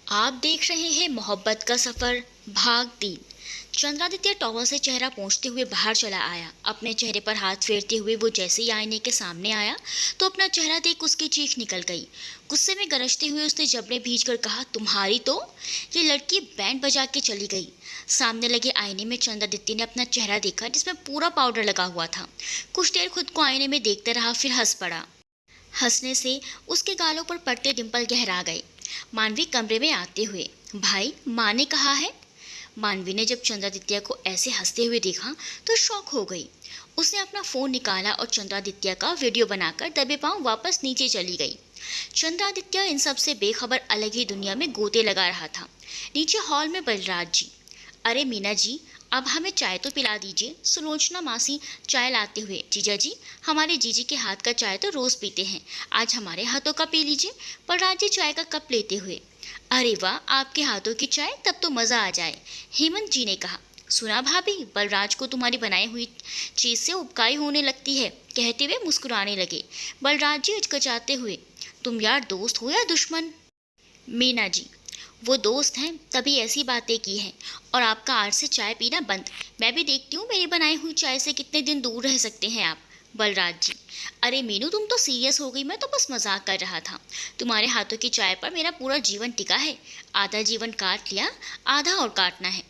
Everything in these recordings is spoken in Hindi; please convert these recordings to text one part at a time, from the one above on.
आप देख रहे हैं मोहब्बत का सफ़र भाग 3। चंद्रादित्य टॉवर से चेहरा पोंछते हुए बाहर चला आया। अपने चेहरे पर हाथ फेरते हुए वो जैसे ही आईने के सामने आया तो अपना चेहरा देख उसकी चीख निकल गई। गुस्से में गरजते हुए उसने जबड़े भींच कर कहा, तुम्हारी तो ये लड़की बैंड बजा के चली गई। सामने लगे आईने में चंद्रादित्य ने अपना चेहरा देखा जिसमें पूरा पाउडर लगा हुआ था। कुछ देर खुद को आईने में देखते रहा, फिर हंस पड़ा। हंसने से उसके गालों पर पड़ते डिंपल गहरा गए। मानवी कमरे में आते हुए, भाई माँ ने कहा है। मानवी ने जब चंद्रादित्य को ऐसे हंसते हुए देखा तो शॉक हो गई। उसने अपना फोन निकाला और चंद्रादित्य का वीडियो बनाकर दबे पांव वापस नीचे चली गई। चंद्रादित्य इन सब से बेखबर अलग ही दुनिया में गोते लगा रहा था। नीचे हॉल में बलराज जी, अरे मीना जी, अब हमें चाय तो पिला दीजिए। सुलोचना मासी चाय लाते हुए, जीजा जी, हमारे जीजी के हाथ का चाय तो रोज पीते हैं, आज हमारे हाथों का पी लीजिए। बलराज जी चाय का कप लेते हुए, अरे वाह, आपके हाथों की चाय, तब तो मज़ा आ जाए। हेमंत जी ने कहा, सुना भाभी, बलराज को तुम्हारी बनाई हुई चीज़ से उबकाई होने लगती है, कहते हुए मुस्कुराने लगे। बलराज जी हिचकिचाते हुए, तुम यार दोस्त हो या दुश्मन? मीना जी, वो दोस्त हैं तभी ऐसी बातें की हैं, और आपका आज से चाय पीना बंद। मैं भी देखती हूँ मेरी बनाई हुई चाय से कितने दिन दूर रह सकते हैं आप। बलराज जी, अरे मीनू तुम तो सीरियस हो गई, मैं तो बस मजाक कर रहा था। तुम्हारे हाथों की चाय पर मेरा पूरा जीवन टिका है। आधा जीवन काट लिया, आधा और काटना है।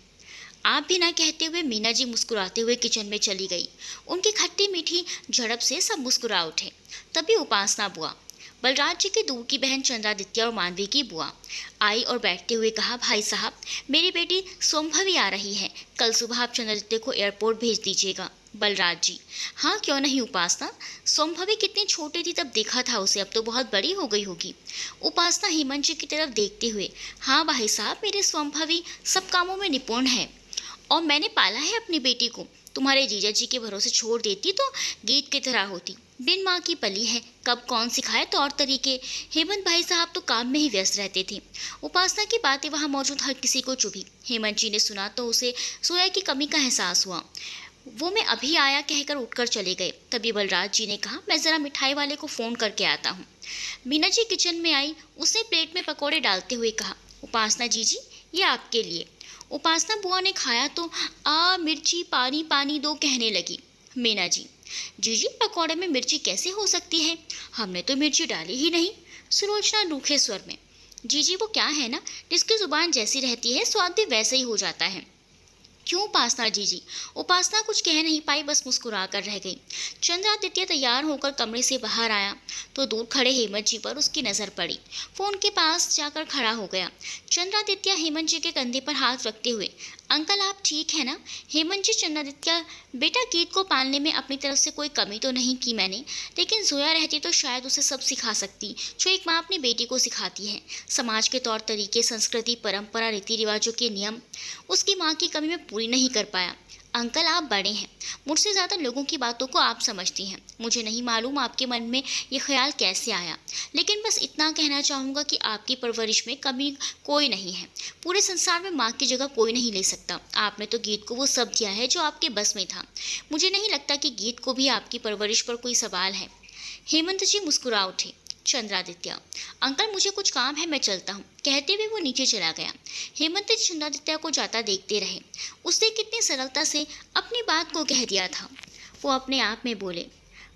आप भी ना कहते हुए मीना जी मुस्कुराते हुए किचन में चली गई। उनकी खट्टी मीठी झड़प से सब मुस्कुरा उठे। तभी उपासना बुआ, बलराज जी की दूर की बहन चंद्रादित्य और मानवी की बुआ, आई और बैठते हुए कहा, भाई साहब, मेरी बेटी सोमभवी आ रही है, कल सुबह आप चंद्रादित्य को एयरपोर्ट भेज दीजिएगा। बलराज जी, हाँ क्यों नहीं उपासना, सोमभवी कितनी छोटी थी तब देखा था उसे, अब तो बहुत बड़ी हो गई होगी। उपासना हेमंत जी की तरफ देखते हुए, हाँ भाई साहब, मेरी सोमभवी सब कामों में निपुण है और मैंने पाला है अपनी बेटी को। तुम्हारे जीजा जी के भरोसे छोड़ देती तो गीत की तरह होती, बिन माँ की पली है, कब कौन सिखाए तौर तरीके। हेमंत भाई साहब तो काम में ही व्यस्त रहते थे। उपासना की बातें वहाँ मौजूद हर किसी को चुभी। हेमंत जी ने सुना तो उसे सोया की कमी का एहसास हुआ। वो मैं अभी आया कहकर उठकर चले गए। तभी बलराज जी ने कहा, मैं ज़रा मिठाई वाले को फ़ोन करके आता हूँ। मीना जी किचन में आई। उसने प्लेट में पकौड़े डालते हुए कहा, उपासना जी, ये आपके लिए। उपासना बुआ ने खाया तो आ मिर्ची पानी पानी दो कहने लगी। मीना जी, जीजी पकौड़े में मिर्ची कैसे हो सकती है, हमने तो मिर्ची डाली ही नहीं। सुलोचना रूखे स्वर में, जीजी वो क्या है ना, जिसकी जुबान जैसी रहती है स्वाद भी वैसे ही हो जाता है। क्यों उपासना जीजी? उपासना कुछ कह नहीं पाई, बस मुस्कुरा कर रह गई। चंद्रादित्य तैयार होकर कमरे से बाहर आया तो दूर खड़े हेमंत जी पर उसकी नज़र पड़ी। फोन के पास जाकर खड़ा हो गया। चंद्रादित्य हेमंत जी के कंधे पर हाथ रखते हुए, अंकल आप ठीक है ना? हेमंत जी, चंद्रादित्य, बेटा गीत को पालने में अपनी तरफ से कोई कमी तो नहीं की मैंने, लेकिन जोया रहती तो शायद उसे सब सिखा सकती जो एक माँ अपनी बेटी को सिखाती है। समाज के तौर तरीके, संस्कृति, परंपरा, रीति रिवाजों के नियम उसकी माँ की कमी में पूरी नहीं कर पाया। अंकल आप बड़े हैं, मुझसे ज़्यादा लोगों की बातों को आप समझती हैं। मुझे नहीं मालूम आपके मन में ये ख्याल कैसे आया, लेकिन बस इतना कहना चाहूँगा कि आपकी परवरिश में कमी कोई नहीं है। पूरे संसार में माँ की जगह कोई नहीं ले सकता। आपने तो गीत को वो सब दिया है जो आपके बस में था। मुझे नहीं लगता कि गीत को भी आपकी परवरिश पर कोई सवाल है। हेमंत जी मुस्कुरा उठे। चंद्रादित्य, अंकल मुझे कुछ काम है, मैं चलता हूँ, कहते हुए वो नीचे चला गया। हेमंत जी चंद्रादित्य को जाता देखते रहे। उसने कितनी सरलता से अपनी बात को कह दिया था। वो अपने आप में बोले,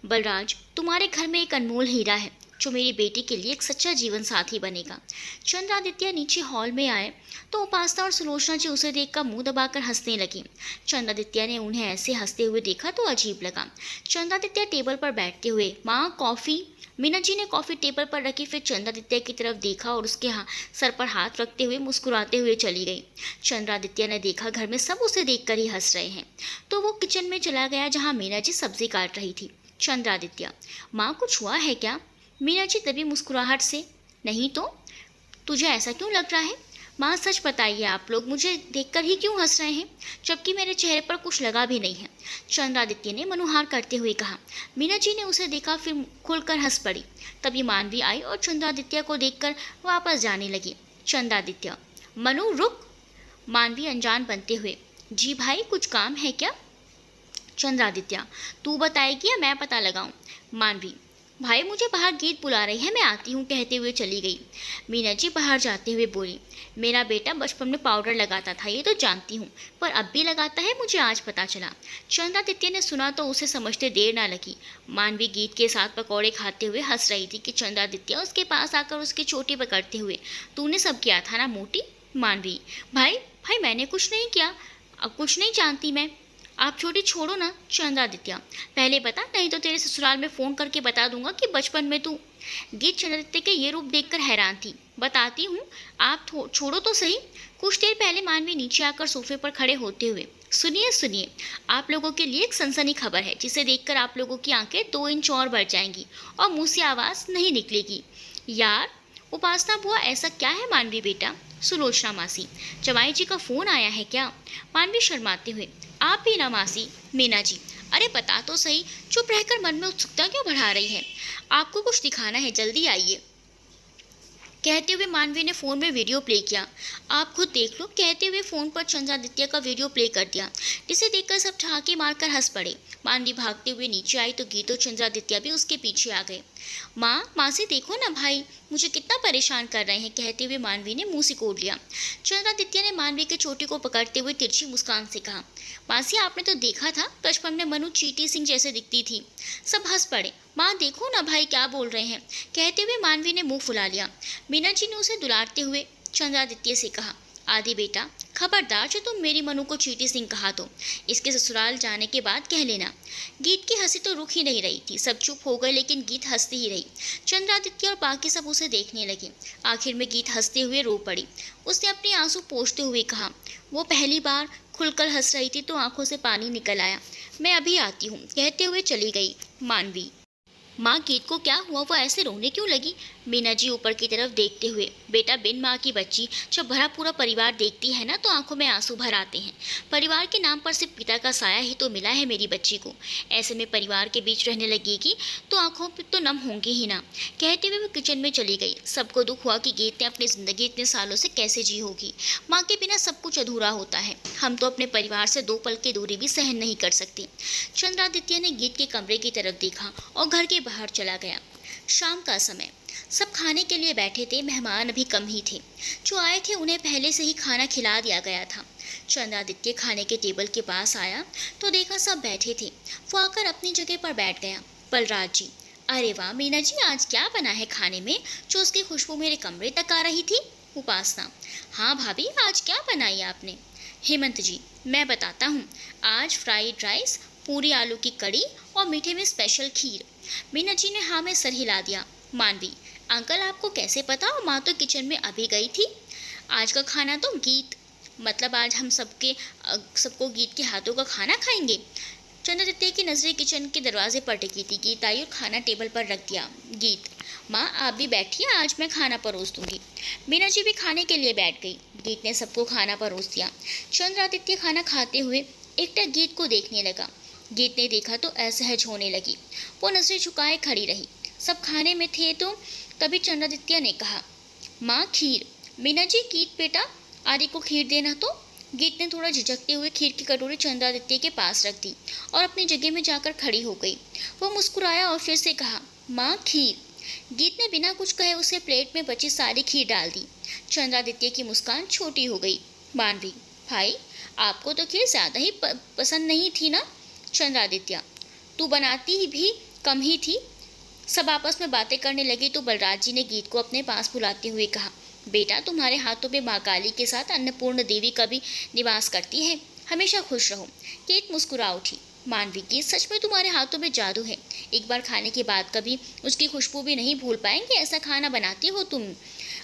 बलराज, तुम्हारे घर में एक अनमोल हीरा है जो मेरी बेटी के लिए एक सच्चा जीवन साथी बनेगा। चंद्रादित्य नीचे हॉल में आए तो उपासना और सुलोचना जी उसे देखकर मुंह दबाकर हंसने लगी। चंद्रादित्य ने उन्हें ऐसे हंसते हुए देखा तो अजीब लगा। चंद्रादित्य टेबल पर बैठते हुए, माँ कॉफ़ी। मीना जी ने कॉफ़ी टेबल पर रखी, फिर चंद्रादित्य की तरफ देखा और उसके सर पर हाथ रखते हुए मुस्कुराते हुए चली गई। चंद्रादित्य ने देखा घर में सब उसे देखकर ही हंस रहे हैं, तो वो किचन में चला गया जहाँ मीना जी सब्जी काट रही थी। चंद्रादित्य, माँ कुछ हुआ है क्या? मीना जी तभी मुस्कुराहट से, नहीं तो, तुझे ऐसा क्यों लग रहा है? माँ सच बताइए, आप लोग मुझे देखकर ही क्यों हंस रहे हैं, जबकि मेरे चेहरे पर कुछ लगा भी नहीं है। चंद्रादित्य ने मनोहार करते हुए कहा। मीना जी ने उसे देखा, फिर खुलकर हंस पड़ी। तभी मानवी आई और चंद्रादित्य को देखकर वापस जाने लगी। चंद्रादित्य, मनु रुक। मानवी अनजान बनते हुए, जी भाई कुछ काम है क्या? चंद्रादित्य, तू बताएगी या मैं पता लगाऊं? मानवी, भाई मुझे बाहर गीत बुला रही है, मैं आती हूँ कहते हुए चली गई। मीना जी बाहर जाते हुए बोली, मेरा बेटा बचपन में पाउडर लगाता था ये तो जानती हूँ, पर अब भी लगाता है मुझे आज पता चला। चंद्रादित्य ने सुना तो उसे समझते देर ना लगी। मानवी गीत के साथ पकौड़े खाते हुए हंस रही थी कि चंद्रादित्य उसके पास आकर उसकी चोटी पकड़ते हुए, तूने सब किया था ना मोटी। मानवी, भाई भाई मैंने कुछ नहीं किया, अब कुछ नहीं जानती मैं। आप छोटी छोड़ो ना। चंद्रादित्य, पहले बता, नहीं तो तेरे ससुराल में फ़ोन करके बता दूंगा कि बचपन में तू। गीत चंद्रादित्य के ये रूप देखकर हैरान थी। बताती हूँ, आप छोड़ो तो सही। कुछ देर पहले मानवी नीचे आकर सोफे पर खड़े होते हुए, सुनिए सुनिए, आप लोगों के लिए एक सनसनी खबर है जिसे देखकर आप लोगों की आंखें 2 इंच और बढ़ जाएंगी और मुंह से आवाज़ नहीं निकलेगी। यार, उपासना बुआ, ऐसा क्या है मानवी बेटा। सुलोचना मासी, जमाई जी का फ़ोन आया है क्या। मानवी शर्माते हुए, आप ही ना मासी। मीना जी, अरे बता तो सही, चुप रहकर मन में उत्सुकता क्यों बढ़ा रही है। आपको कुछ दिखाना है, जल्दी आइए। कहते हुए मानवी ने फ़ोन में वीडियो प्ले किया। आप खुद देख लो, कहते हुए फ़ोन पर चंद्रादित्य का वीडियो प्ले कर दिया, जिसे देखकर सब ठहाके मारकर हंस पड़े। मानवी भागते हुए नीचे आई तो गीत और चंद्रादित्य भी उसके पीछे आ गए। माँ से देखो ना भाई, मुझे कितना परेशान कर रहे हैं, कहते हुए मानवी ने मुंह सिकोड़ लिया। चंद्रादित्य ने मानवी की चोटी को पकड़ते हुए तिरछी मुस्कान से कहा, मासी आपने तो देखा था, बचपन में मनु चीटी सिंह जैसे दिखती थी। सब हंस पड़े। माँ देखो ना भाई क्या बोल रहे हैं, कहते हुए मानवी ने मुंह फुला लिया। मीना जी ने उसे दुलारते हुए चंद्रादित्य से कहा, आदि बेटा, खबरदार जो तुम मेरी मनु को चीटी सिंह कहा तो इसके ससुराल जाने के बाद कह लेना। गीत की हंसी तो रुक ही नहीं रही थी। सब चुप हो गए, लेकिन गीत हंसती ही रही। चंद्रादित्य और बाकी सब उसे देखने लगे। आखिर में गीत हंसते हुए रो पड़ी। उसने अपने आंसू पोंछते हुए कहा, वो पहली बार खुलकर हंस रही थी तो आंखों से पानी निकल आया। मैं अभी आती हूँ, कहते हुए चली गई। मानवी, माँ गीत को क्या हुआ, वो ऐसे रोने क्यों लगी। मीना जी ऊपर की तरफ देखते हुए, बेटा बिन माँ की बच्ची जब भरा पूरा परिवार देखती है ना तो आंखों में आंसू भर आते हैं। परिवार के नाम पर सिर्फ पिता का साया ही तो मिला है मेरी बच्ची को, ऐसे में परिवार के बीच रहने लगेगी तो आंखों पर तो नम होंगे ही ना। कहते हुए वो किचन में चली गई। सबको दुख हुआ कि गीत ने अपनी ज़िंदगी इतने सालों से कैसे जी होगी। माँ के बिना सब कुछ अधूरा होता है। हम तो अपने परिवार से 2 पल की दूरी भी सहन नहीं कर सकते। चंद्रादित्य ने गीत के कमरे की तरफ देखा और घर के बाहर चला गया। शाम का समय, सब खाने के लिए बैठे थे। मेहमान अभी कम ही थे। जो आए थे उन्हें पहले से ही खाना खिला दिया गया था। चंद्रादित्य खाने के टेबल के पास आया तो देखा सब बैठे थे। वो आकर अपनी जगह पर बैठ गया। बलराज जी, अरे वाह मीना जी, आज क्या बना है खाने में जो उसकी खुशबू मेरे कमरे तक आ रही थी। उपासना, हाँ भाभी, आज क्या बनाई आपने। हेमंत जी, मैं बताता हूँ, आज फ्राइड राइस, पूरी आलू की कड़ी और मीठे में स्पेशल खीर। मीना जी ने हाँ में सर हिला दिया। मानवी, अंकल आपको कैसे पता, माँ तो किचन में अभी गई थी। आज का खाना तो गीत, मतलब आज हम सबको गीत के हाथों का खाना खाएंगे। चंद्रादित्य की नजरें किचन के दरवाजे पर टिकी थी। गीत आई और खाना टेबल पर रख दिया। गीत, माँ आप भी बैठिए, आज मैं खाना परोस दूंगी। मीना जी भी खाने के लिए बैठ गई। गीत ने सबको खाना परोस दिया। चंद्रादित्य खाना खाते हुए एकटक गीत को देखने लगा। गीत ने देखा तो असहज होने लगी। वो नजरें झुकाए खड़ी रही। सब खाने में थे तो तभी चंद्रादित्य ने कहा, माँ खीर। मीना जी, गीत बेटा, आदि को खीर देना तो। गीत ने थोड़ा झिझकते हुए खीर की कटोरी चंद्रादित्य के पास रख दी और अपनी जगह में जाकर खड़ी हो गई। वो मुस्कुराया और फिर से कहा, माँ खीर। गीत ने बिना कुछ कहे उसे प्लेट में बची सारी खीर डाल दी। चंद्रादित्य की मुस्कान छोटी हो गई। मानवी, भाई आपको तो खीर ज़्यादा ही पसंद नहीं थी ना। चंद्रादित्य, तू बनाती ही भी कम ही थी। सब आपस में बातें करने लगे तो बलराज जी ने गीत को अपने पास बुलाते हुए कहा, बेटा तुम्हारे हाथों में माँ काली के साथ अन्नपूर्ण देवी का भी निवास करती है, हमेशा खुश रहो। गीत मुस्कुरा उठी। मानवी, गीत सच में तुम्हारे हाथों में जादू है। एक बार खाने के बाद कभी उसकी खुशबू भी नहीं भूल पाएंगे, ऐसा खाना बनाती हो तुम।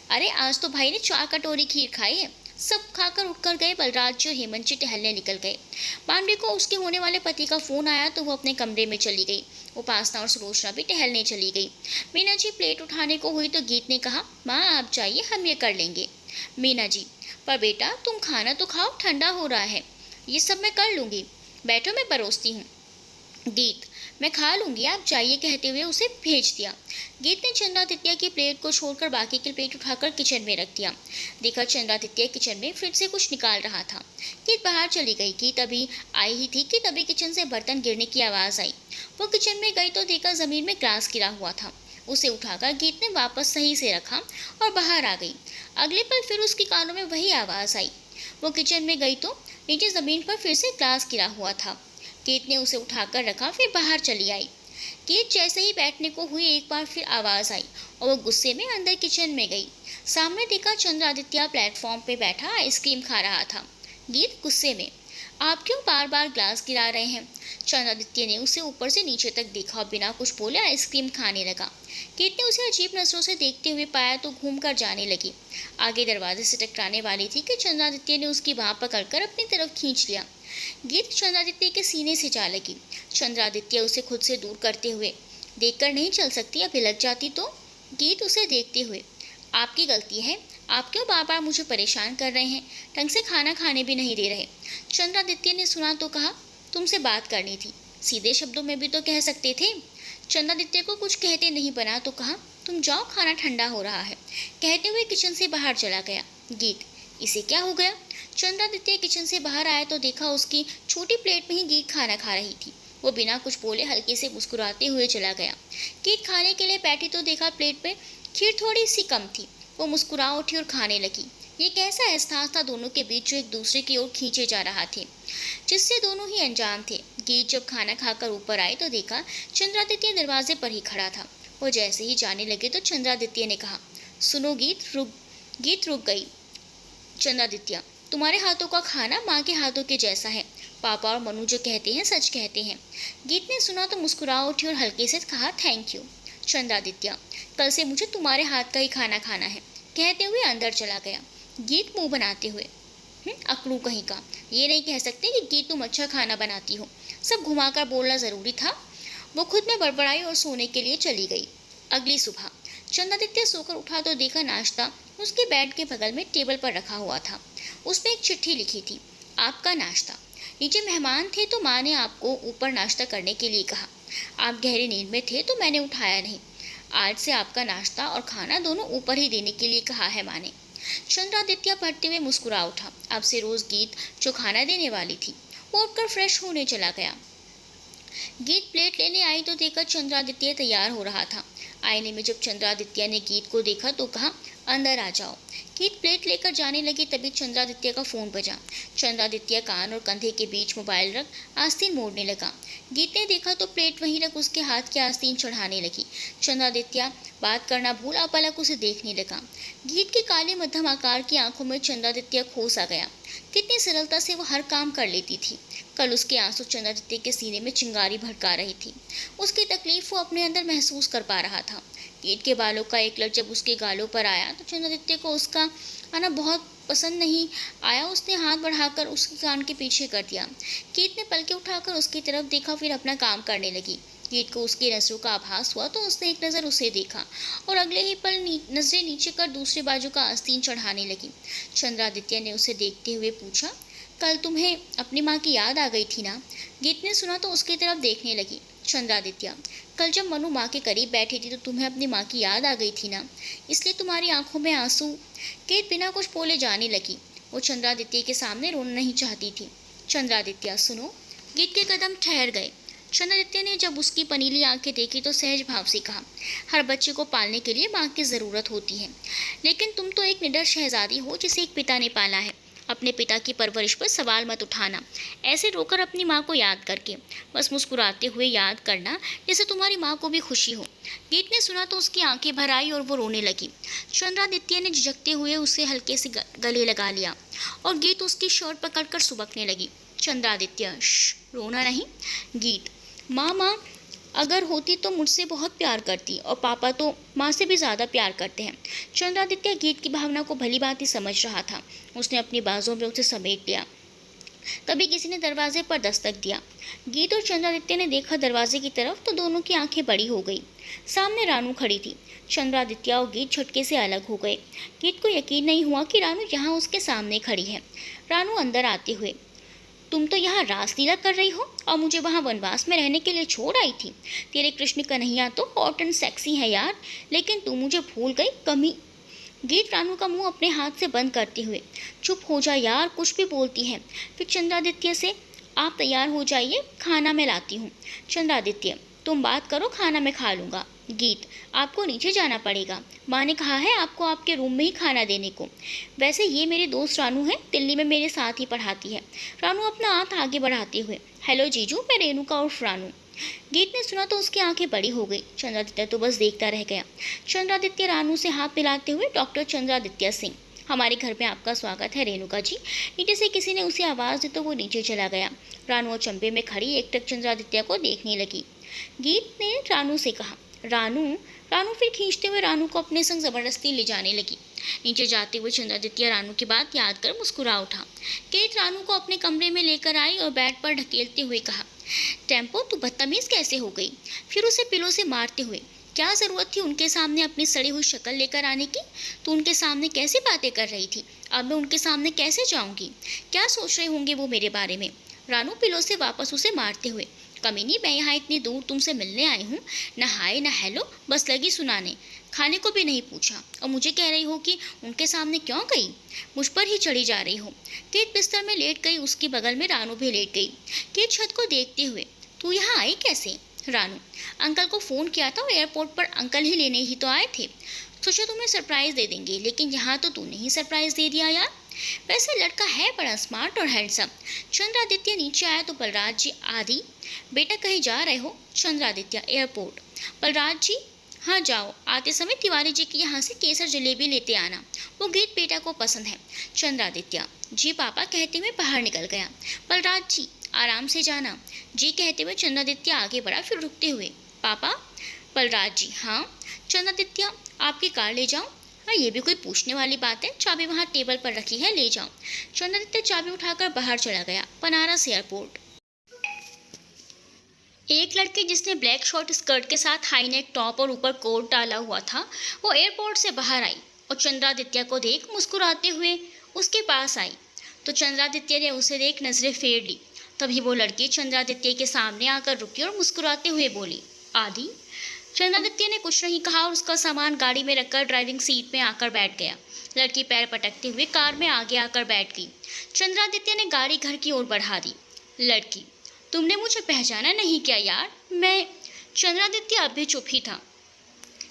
अरे आज तो भाई ने 4 कटोरी खीर खाई है। सब खाकर उठकर गए। बलराज जी और हेमंत जी टहलने निकल गए। पांडे को उसके होने वाले पति का फोन आया तो वो अपने कमरे में चली गई। उपासना और सुलोचना भी टहलने चली गई। मीना जी प्लेट उठाने को हुई तो गीत ने कहा, माँ आप जाइए, हम ये कर लेंगे। मीना जी, पर बेटा तुम खाना तो खाओ, ठंडा हो रहा है। ये सब मैं कर लूँगी, बैठो मैं परोसती हूँ। गीत, मैं खा लूंगी, आप जाइए कहते हुए उसे भेज दिया। गीत ने चंद्रादित्य की प्लेट को छोड़कर बाकी की प्लेट उठाकर किचन में रख दिया। देखा चंद्रादित्य किचन में फ्रिज से कुछ निकाल रहा था। गीत बाहर चली गई। गीत अभी आई ही थी कि तभी किचन से बर्तन गिरने की आवाज आई। वो किचन में गई तो देखा जमीन में ग्लास गिरा हुआ था। उसे उठाकर गीत ने वापस सही से रखा और बाहर आ गई। अगले पल फिर उसके कानों में वही आवाज आई। वो किचन में गई तो नीचे जमीन पर फिर से ग्लास गिरा हुआ था। गीत ने उसे उठाकर रखा, फिर बाहर चली आई। गीत जैसे ही बैठने को हुई एक बार फिर आवाज आई और वो गुस्से में अंदर किचन में गई। सामने देखा चंद्रादित्य प्लेटफॉर्म पे बैठा आइसक्रीम खा रहा था। गीत गुस्से में, आप क्यों बार बार ग्लास गिरा रहे हैं? चंद्रादित्य ने उसे ऊपर से नीचे तक देखा और बिना कुछ बोले आइसक्रीम खाने लगा। गीत ने उसे अजीब नजरों से देखते हुए पाया तो घूम कर जाने लगी। आगे दरवाजे से टकराने वाली थी कि चंद्रादित्य ने उसकी बाह पकड़कर अपनी तरफ खींच लिया। गीत चंद्रादित्य के सीने से जा लगी। चंद्रादित्य उसे खुद से दूर करते हुए, देखकर नहीं चल सकती, अभी लग जाती तो। गीत उसे देखते हुए, आपकी गलती है, आप क्यों बार बार मुझे परेशान कर रहे हैं? ढंग से खाना खाने भी नहीं दे रहे। चंद्रादित्य ने सुना तो कहा, तुमसे बात करनी थी, सीधे शब्दों में भी तो कह सकते थे। चंद्रादित्य को कुछ कहते नहीं बना तो कहा, तुम जाओ, खाना ठंडा हो रहा है, कहते हुए किचन से बाहर चला गया। गीत, इसे क्या हो गया? चंद्रादित्य किचन से बाहर आया तो देखा उसकी छोटी प्लेट में ही गीत खाना खा रही थी। वो बिना कुछ बोले हल्के से मुस्कुराते हुए चला गया। गीत खाने के लिए बैठी तो देखा प्लेट पे खीर थोड़ी सी कम थी। वो मुस्कुरा उठी और खाने लगी। ये कैसा एहसास था दोनों के बीच जो एक दूसरे की ओर खींचे जा रहा थे, जिससे दोनों ही अनजान थे। गीत जब खाना खाकर ऊपर आई तो देखा चंद्रादित्य दरवाजे पर ही खड़ा था। वो जैसे ही जाने लगे तो चंद्रादित्य ने कहा, सुनो गीत रुक गई। चंद्रादित्य, तुम्हारे हाथों का खाना माँ के हाथों के जैसा है। पापा और मनु जो कहते हैं सच कहते हैं। गीत ने सुना तो मुस्कुरा उठी और हल्के से कहा, थैंक यू। चंद्रादित्य, कल से मुझे तुम्हारे हाथ का ही खाना खाना है, कहते हुए अंदर चला गया। गीत मुंह बनाते हुए, अकड़ू कहीं का, ये नहीं कह सकते कि गीत तुम अच्छा खाना बनाती हो, सब घुमाकर बोलना जरूरी था। वो खुद में बड़बड़ाई और सोने के लिए चली गई। अगली सुबह चंद्रादित्य सोकर उठा तो देखा नाश्ता उसके बेड के बगल में टेबल पर रखा हुआ था। उसमें एक चिट्ठी लिखी थी, आपका नाश्ता। नीचे मेहमान थे तो माँ ने आपको ऊपर नाश्ता करने के लिए कहा। आप गहरी नींद में थे तो मैंने उठाया नहीं। आज से आपका नाश्ता और खाना दोनों ऊपर ही देने के लिए कहा है माँ ने। चंद्रादित्य पढ़ते हुए मुस्कुरा उठा। अब से रोज गीत जो खाना देने वाली थी। वो उठकर फ्रेश होने चला गया। गीत प्लेट लेने आई तो देखा चंद्रादित्य तैयार हो रहा था। आईने में जब चंद्रादित्य ने गीत को देखा तो कहा, अंदर आ जाओ। गीत प्लेट लेकर जाने लगी तभी चंद्रादित्य का फोन बजा। चंद्रादित्य कान और कंधे के बीच मोबाइल रख आस्तीन मोड़ने लगा। गीत ने देखा तो प्लेट वहीं रख उसके हाथ की आस्तीन चढ़ाने लगी। चंद्रादित्य बात करना भूल अपलक उसे देखने लगा। गीत की काले मध्यम आकार की आंखों में चंद्रादित्य खो सा गया। कितनी सरलता से वो हर काम कर लेती थी। कल उसके आंसू चंद्रादित्य के सीने में चिंगारी भड़का रही थी। उसकी तकलीफ वो अपने अंदर महसूस कर पा रहा था। गीत के बालों का एक लट जब उसके गालों पर आया तो चंद्रादित्य को उसका आना बहुत पसंद नहीं आया। उसने हाथ बढ़ाकर उसके कान के पीछे कर दिया। गीत ने पलके उठाकर उसकी तरफ देखा, फिर अपना काम करने लगी। गीत को उसकी नजरों का आभास हुआ तो उसने एक नज़र उसे देखा और अगले ही पल नजरें नीचे कर दूसरे बाजू का आस्तीन चढ़ाने लगी। चंद्रादित्य ने उसे देखते हुए पूछा, कल तुम्हें अपनी माँ की याद आ गई थी ना? गीत ने सुना तो उसकी तरफ देखने लगी। चंद्रादित्य, कल जब मनु माँ के करीब बैठी थी तो तुम्हें अपनी माँ की याद आ गई थी ना, इसलिए तुम्हारी आंखों में आंसू। गीत बिना कुछ बोले जाने लगी। वो चंद्रादित्य के सामने रोना नहीं चाहती थी। चंद्रादित्य, सुनो। गीत के कदम ठहर गए। चंद्रादित्य ने जब उसकी पनीली आंखें देखी तो सहज भाव से कहा, हर बच्चे को पालने के लिए माँ की ज़रूरत होती है, लेकिन तुम तो एक निडर शहजादी हो जिसे एक पिता ने पाला है। अपने पिता की परवरिश पर सवाल मत उठाना, ऐसे रोकर अपनी माँ को याद करके, बस मुस्कुराते हुए याद करना जैसे तुम्हारी माँ को भी खुशी हो। गीत ने सुना तो उसकी आंखें भर आई और वो रोने लगी। चंद्रादित्य ने झिझकते हुए उसे हल्के से गले लगा लिया और गीत उसकी शर्ट पकड़कर सुबकने लगी। चंद्रादित्य, रोना नहीं। गीत, माँ अगर होती तो मुझसे बहुत प्यार करती और पापा तो माँ से भी ज़्यादा प्यार करते हैं। चंद्रादित्य गीत की भावना को भली भांति समझ रहा था। उसने अपनी बाजों में उसे समेट लिया। तभी किसी ने दरवाजे पर दस्तक दिया। गीत और चंद्रादित्य ने देखा दरवाजे की तरफ तो दोनों की आंखें बड़ी हो गई। सामने रानू खड़ी थी। चंद्रादित्य और गीत झटके से अलग हो गए। गीत को यकीन नहीं हुआ कि रानू यहाँ उसके सामने खड़ी है। रानू अंदर आते हुए, तुम तो यहाँ रासलीला कर रही हो और मुझे वहाँ वनवास में रहने के लिए छोड़ आई थी। तेरे कृष्ण कन्हैया तो हॉट एंड सेक्सी है यार, लेकिन तू मुझे भूल गई कमी। गीत रानू का मुंह अपने हाथ से बंद करते हुए, चुप हो जा यार, कुछ भी बोलती है। फिर चंद्रादित्य से, आप तैयार हो जाइए, खाना मैं लाती हूँ। चंद्रादित्य, तुम बात करो, खाना मैं खा लूँगा। गीत, आपको नीचे जाना पड़ेगा, माँ ने कहा है आपको आपके रूम में ही खाना देने को। वैसे ये मेरी दोस्त रानू है, दिल्ली में मेरे साथ ही पढ़ाती है। रानू अपना हाथ आगे बढ़ाते हुए, हेलो जीजू, मैं रेणुका उर्फ रानू। गीत ने सुना तो उसकी आंखें बड़ी हो गई। चंद्रादित्य तो बस देखता रह गया। चंद्रादित्य रानू से हाथ मिलाते हुए, डॉक्टर चंद्रादित्य सिंह, हमारे घर में आपका स्वागत है रेणुका जी। नीचे से किसी ने उसे आवाज़ दी तो वो नीचे चला गया। रानू और चंपे में खड़ी एकटक चंद्रादित्य को देखने लगी। गीत ने रानू से कहा, रानू। रानू फिर खींचते हुए रानू को अपने संग जबरदस्ती ले जाने लगी। नीचे जाते हुए चंद्रादित्य रानू की बात याद कर मुस्कुरा उठा। केट रानू को अपने कमरे में लेकर आई और बेड पर ढकेलते हुए कहा, टेम्पो, तू बदतमीज़ कैसे हो गई? फिर उसे पिलो से मारते हुए, क्या ज़रूरत थी उनके सामने अपनी सड़ी हुई शक्ल लेकर आने की? तू उनके सामने कैसी बातें कर रही थी? अब मैं उनके सामने कैसे जाऊंगी? क्या सोच रहे होंगे वो मेरे बारे में? रानू पिलो से वापस उसे मारते हुए, कमीनी, मैं यहाँ इतनी दूर तुमसे मिलने आई हूँ, न हाय न हेलो, बस लगी सुनाने। खाने को भी नहीं पूछा और मुझे कह रही हो कि उनके सामने क्यों गई? मुझ पर ही चढ़ी जा रही हो। केट बिस्तर में लेट गई, उसकी बगल में रानू भी लेट गई। केट छत को देखते हुए, तू यहाँ आई कैसे? रानू, अंकल को फ़ोन किया था और एयरपोर्ट पर अंकल ही लेने ही तो आए थे। सोचा तुम्हें सरप्राइज़ दे देंगे, लेकिन यहाँ तो तूने ही सरप्राइज़ दे दिया यार। वैसे लड़का है बड़ा स्मार्ट और हैंडसम। चंद्रादित्य नीचे आया तो बलराज जी, आदि बेटा कहीं जा रहे हो? चंद्रादित्य, एयरपोर्ट। बलराज जी, हाँ जाओ, आते समय तिवारी जी के यहाँ से केसर जलेबी लेते आना, वो गीत बेटा को पसंद है। चंद्रादित्य, जी पापा कहते हुए बाहर निकल गया। बलराज जी, आराम से जाना, जी कहते हुए चंद्रादित्य आगे बढ़ा, फिर रुकते हुए, पापा। बलराज जी, हाँ। चंद्रादित्य, आपकी कार ले जाऊँ? हाँ, ये भी कोई पूछने वाली बात है, चाबी वहाँ टेबल पर रखी है, ले जाओ। चंद्रादित्य चाबी उठाकर बाहर चला गया। बनारस एयरपोर्ट। एक लड़की जिसने ब्लैक शॉर्ट स्कर्ट के साथ हाई नेक टॉप और ऊपर कोट डाला हुआ था, वो एयरपोर्ट से बाहर आई और चंद्रादित्य को देख मुस्कुराते हुए उसके पास आई तो चंद्रादित्य ने उसे देख नजरें फेर ली। तभी वो लड़की चंद्रादित्य के सामने आकर रुकी और मुस्कुराते हुए बोली, आदि। चंद्रादित्य ने कुछ नहीं कहा और उसका सामान गाड़ी में रखकर ड्राइविंग सीट में आकर बैठ गया। लड़की पैर पटकते हुए कार में आगे आकर बैठ गई। चंद्रादित्य ने गाड़ी घर की ओर बढ़ा दी। लड़की, तुमने मुझे पहचाना नहीं क्या यार? मैं। चंद्रादित्य अब भी चुप ही था।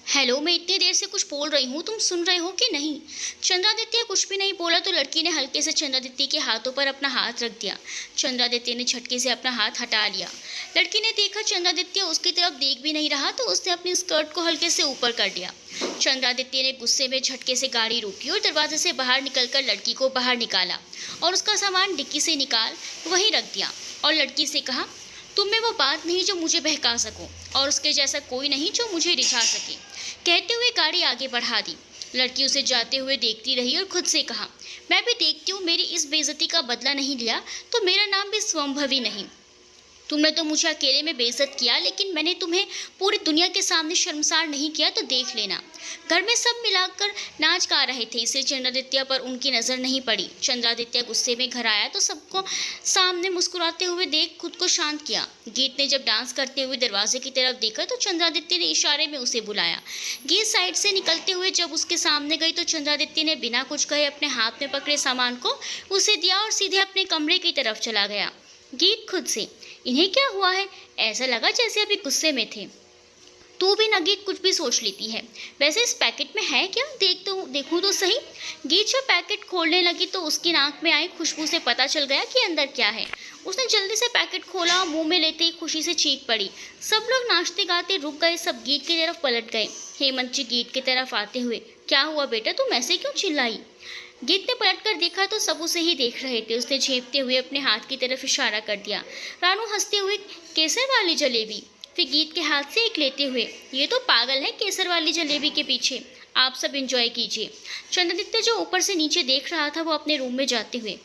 हेलो, मैं इतनी देर से कुछ बोल रही हूँ, तुम सुन रहे हो कि नहीं? चंद्रादित्य कुछ भी नहीं बोला तो लड़की ने हल्के से चंद्रादित्य के हाथों पर अपना हाथ रख दिया। चंद्रादित्य ने झटके से अपना हाथ हटा लिया। लड़की ने देखा चंद्रादित्य उसकी तरफ देख भी नहीं रहा तो उसने अपनी स्कर्ट को हल्के से ऊपर कर लिया। चंद्रादित्य ने गुस्से में झटके से गाड़ी रोकी और दरवाजे से बाहर निकलकर लड़की को बाहर निकाला और उसका सामान डिक्की से निकाल वहीं रख दिया और लड़की से कहा, तुम में वो बात नहीं जो मुझे बहका सको और उसके जैसा कोई नहीं जो मुझे रिझा सके। कहते हुए गाड़ी आगे बढ़ा दी। लड़की उसे जाते हुए देखती रही और खुद से कहा, मैं भी देखती हूँ, मेरी इस बेइज्जती का बदला नहीं लिया तो मेरा नाम भी स्वंभवी नहीं। तुमने तो मुझे अकेले में बेइज्जत किया, लेकिन मैंने तुम्हें पूरी दुनिया के सामने शर्मसार नहीं किया तो देख लेना। घर में सब मिलाकर नाच गा रहे थे, इसलिए चंद्रादित्य पर उनकी नज़र नहीं पड़ी। चंद्रादित्य गुस्से में घर आया तो सबको सामने मुस्कुराते हुए देख खुद को शांत किया। गीत ने जब डांस करते हुए दरवाजे की तरफ देखा तो चंद्रादित्य ने इशारे में उसे बुलाया। गीत साइड से निकलते हुए जब उसके सामने गई तो चंद्रादित्य ने बिना कुछ कहे अपने हाथ में पकड़े सामान को उसे दिया और सीधे अपने कमरे की तरफ चला गया। गीत खुद से, इन्हें क्या हुआ है? ऐसा लगा जैसे अभी गुस्से में थे। तू भी ना गीत कुछ भी सोच लेती है। वैसे इस पैकेट में है क्या? देखूं तो सही। गीत जब पैकेट खोलने लगी तो उसकी नाक में आई खुशबू से पता चल गया कि अंदर क्या है। उसने जल्दी से पैकेट खोला और मुंह में लेते ही खुशी से चीख पड़ी। सब लोग नाचते गाते रुक गए, सब गीत की तरफ पलट गए। हेमंत जी गीत की तरफ आते हुए, क्या हुआ बेटा, तुम ऐसे क्यों चिल्लाई? गीत ने पलटकर देखा तो सब उसे ही देख रहे थे। उसने झेपते हुए अपने हाथ की तरफ इशारा कर दिया। रानू हंसते हुए, केसर वाली जलेबी। फिर गीत के हाथ से एक लेते हुए, ये तो पागल है केसर वाली जलेबी के पीछे, आप सब एंजॉय कीजिए। चंद्रादित्य जो ऊपर से नीचे देख रहा था वो अपने रूम में जाते हुए,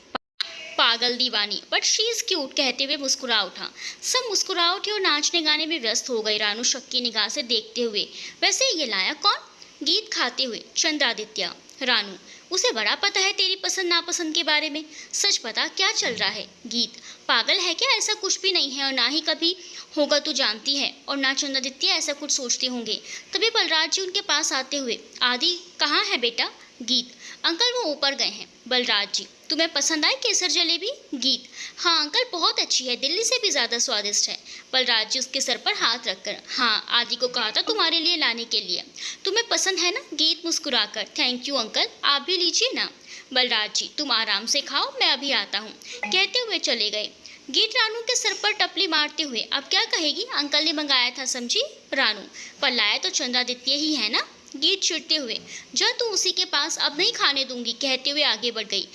पागल दीवानी बट शी इज क्यूट कहते हुए मुस्कुरा उठा। सब मुस्कुरा उठे और नाचने गाने में व्यस्त हो गई, रानू शक की निगाह से देखते हुए। वैसे ये लाया कौन? गीत खाते हुए, चंद्रादित्य। रानू, उसे बड़ा पता है तेरी पसंद नापसंद के बारे में, सच बता क्या चल रहा है? गीत, पागल है क्या? ऐसा कुछ भी नहीं है और ना ही कभी होगा, तू जानती है। और ना चंद्रादित्य ऐसा कुछ सोचते होंगे। तभी बलराज जी उनके पास आते हुए, आदि कहाँ है बेटा? गीत, अंकल वो ऊपर गए हैं। बलराज जी, तुम्हें पसंद आई केसर जलेबी? गीत, हाँ अंकल बहुत अच्छी है, दिल्ली से भी ज़्यादा स्वादिष्ट है। बलराज जी उसके सर पर हाथ रखकर, हाँ आदि को कहा था तुम्हारे लिए लाने के लिए, तुम्हें पसंद है ना? गीत मुस्कुराकर, थैंक यू अंकल, आप भी लीजिए ना। बलराज जी, तुम आराम से खाओ, मैं अभी आता हूँ, कहते हुए चले गए। गीत रानू के सर पर टपली मारते हुए, अब क्या कहेगी? अंकल ने मंगाया था समझी? रानू, पर लाया तो चंद्रादित्य ही है ना? गीत चिढ़ते हुए, जा तू उसी के पास, अब नहीं खाने दूंगी, कहते हुए आगे बढ़ गई।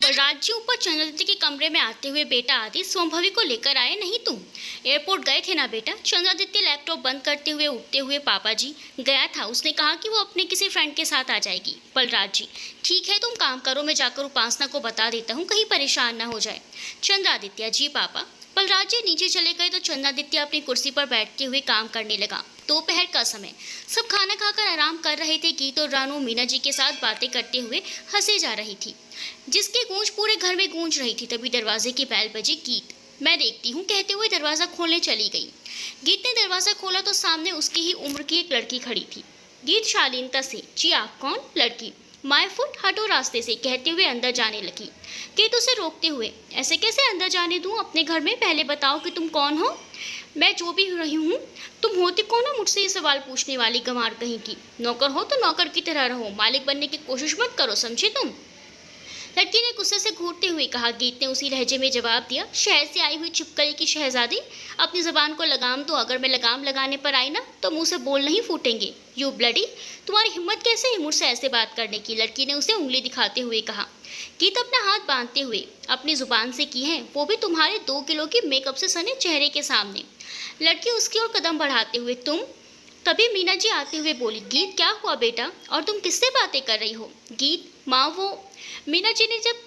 बलराज जी ऊपर चंद्रादित्य के कमरे में आते हुए, बेटा आदि सोमभवी को लेकर आए नहीं तुम? एयरपोर्ट गए थे ना बेटा? चंद्रादित्य लैपटॉप बंद करते हुए उठते हुए, पापा जी गया था, उसने कहा कि वो अपने किसी फ्रेंड के साथ आ जाएगी। बलराज जी, ठीक है तुम काम करो, मैं जाकर उपासना को बता देता हूँ, कहीं परेशान ना हो जाए। चंद्रादित्य, जी पापा। बलराज जी नीचे चले गए तो चंद्रादित्य अपनी कुर्सी पर बैठते हुए काम करने लगा। दोपहर का समय, सब खाना खाकर आराम कर रहे थे। गीत और रानू मीना जी के साथ बातें करते हुए हंसे जा रही थी, जिसकी गूंज पूरे घर में गूंज रही थी। तभी दरवाजे की बैल बजी। गीत, मैं देखती हूँ, कहते हुए दरवाज़ा खोलने चली गई। गीत ने दरवाज़ा खोला तो सामने उसकी ही उम्र की एक लड़की खड़ी थी। गीत शालीनता से, जी आप कौन? लड़की, माय फुट, हटो रास्ते से, कहते हुए अंदर जाने लगी। गीत उसे रोकते हुए, ऐसे कैसे अंदर जाने दूं अपने घर में? पहले बताओ कि तुम कौन हो? मैं जो भी रही हूँ, तुम होती कौन हो मुझसे ये सवाल पूछने वाली गंवार कहीं की? नौकर हो तो नौकर की तरह रहो, मालिक बनने की कोशिश मत करो, समझे तुम? लड़की ने गुस्से से घूरते हुए कहा। गीत ने उसी लहजे में जवाब दिया, शहर से आई हुई छिपकली की शहजादी, अपनी ज़बान को लगाम दो, अगर मैं लगाम लगाने पर आई ना तो मुंह से बोल नहीं फूटेंगे। यू ब्लडी, तुम्हारी हिम्मत कैसे है मुझसे ऐसे बात करने की? लड़की ने उसे उंगली दिखाते हुए कहा। गीत अपना हाथ बांधते हुए, अपनी जुबान से की है, वो भी तुम्हारे 2 किलो के मेकअप से सने चेहरे के सामने। लड़की उसकी ओर कदम बढ़ाते हुए, तुम? तभी मीना जी आते हुए बोली, गीत क्या हुआ बेटा, और तुम किससे बातें कर रही हो? गीत, माँ वो। मीना जी ने जब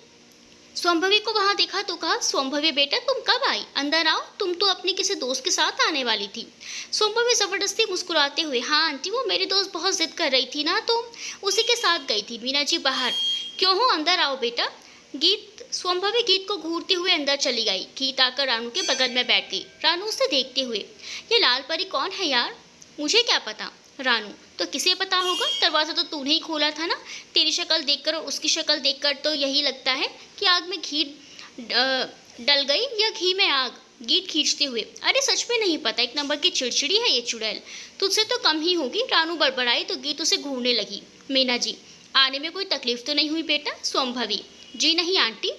स्वयंभवी को वहां देखा तो कहा, स्वयंभवी बेटा तुम कब आई? अंदर आओ, तुम तो अपने किसी दोस्त के साथ आने वाली थी। स्वयंभवी जबरदस्ती मुस्कुराते हुए, हाँ आंटी वो मेरी दोस्त बहुत जिद कर रही थी ना तो उसी के साथ गई थी। मीना जी बाहर, क्यों हो? अंदर आओ बेटा। गीत, स्वयंभवी गीत को घूरते हुए अंदर चली गई। गीत आकर रानू के बगल में बैठ गई। रानू उसे देखते हुए, ये लाल परी कौन है यार? मुझे क्या पता। रानू, तो किसे पता होगा, दरवाज़ा तो तूने ही खोला था ना। तेरी शक्ल देखकर और उसकी शक्ल देखकर तो यही लगता है कि आग में घी डल गई या घी में आग। गीत खींचते हुए, अरे सच में नहीं पता, एक नंबर की चिड़चिड़ी है ये चुड़ैल, तुझसे तो कम ही होगी। रानू बड़बड़ाई तो गीत उसे घूरने लगी। मीना जी, आने में कोई तकलीफ तो नहीं हुई बेटा? स्वयंभवी, जी नहीं आंटी।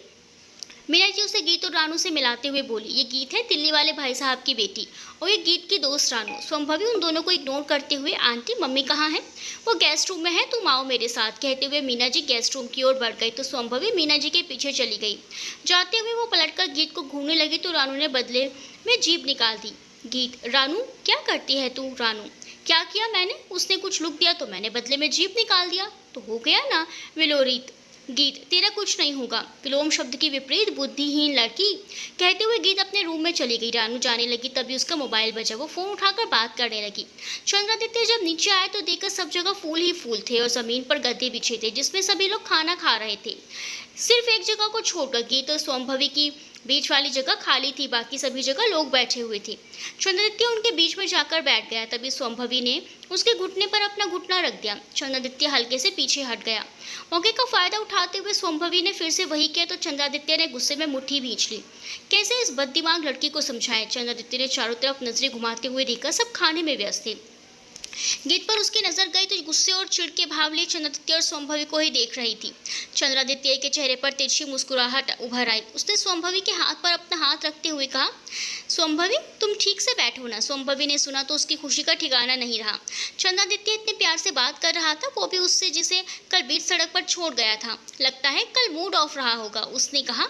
मीना जी उसे गीत और रानू से मिलाते हुए बोली, ये गीत है दिल्ली वाले भाई साहब की बेटी और ये गीत की दोस्त रानू। स्वयंभवी उन दोनों को इग्नोर करते हुए, आंटी मम्मी कहाँ है? वो गेस्ट रूम में है, तुम आओ मेरे साथ, कहते हुए मीना जी गेस्ट रूम की ओर बढ़ गई तो स्वयंभवी मीना जी के पीछे चली गई। जाते हुए वो पलटकर गीत को घूरने लगी तो रानू ने बदले में जीभ निकाल दी। गीत, रानू क्या करती है तू? रानू, क्या किया मैंने? उसने कुछ लुक दिया तो मैंने बदले में जीभ निकाल दिया, तो हो गया ना विलोरित। गीत, तेरा कुछ नहीं होगा। विलोम शब्द की विपरीत बुद्धिहीन लड़की, कहते हुए गीत अपने रूम में चली गई। रानू जाने लगी तभी उसका मोबाइल बजा। वो फोन उठाकर बात करने लगी। चंद्रादित्य जब नीचे आए तो देखकर सब जगह फूल ही फूल थे और जमीन पर गद्दे बिछे थे जिसमें सभी लोग खाना खा रहे थे। सिर्फ एक जगह को छोड़कर गीत और स्वयंभवी की बीच वाली जगह खाली थी, बाकी सभी जगह लोग बैठे हुए थे। चंद्रादित्य उनके बीच में जाकर बैठ गया। तभी स्वयंभवी ने उसके घुटने पर अपना घुटना रख दिया। चंद्रादित्य हल्के से पीछे हट गया। मौके का फायदा उठाते हुए स्वयंभवी ने फिर से वही किया तो चंद्रादित्य ने गुस्से में मुट्ठी भींच ली। कैसे इस बददिमाग लड़की को समझाए? चंद्रादित्य ने चारों तरफ नजरें घुमाते हुए देखा, सब खाने में व्यस्त थे। गीत पर उसकी नजर गई तो गुस्से और चिढ़ के भाव लिए चंद्रादित्य और स्वयंभवी को ही देख रही थी। चंद्रादित्य के चेहरे पर तिरछी मुस्कुराहट उभर आई। उसने स्वयंभवी के हाथ पर अपना हाथ रखते हुए कहा, स्वयंभवी तुम ठीक से बैठो ना। स्वयंभवी ने सुना तो उसकी खुशी का ठिकाना नहीं रहा। चंद्रादित्य इतने प्यार से बात कर रहा था, वो भी उससे जिसे कल बीच सड़क पर छोड़ गया था। लगता है कल मूड ऑफ रहा होगा। उसने कहा,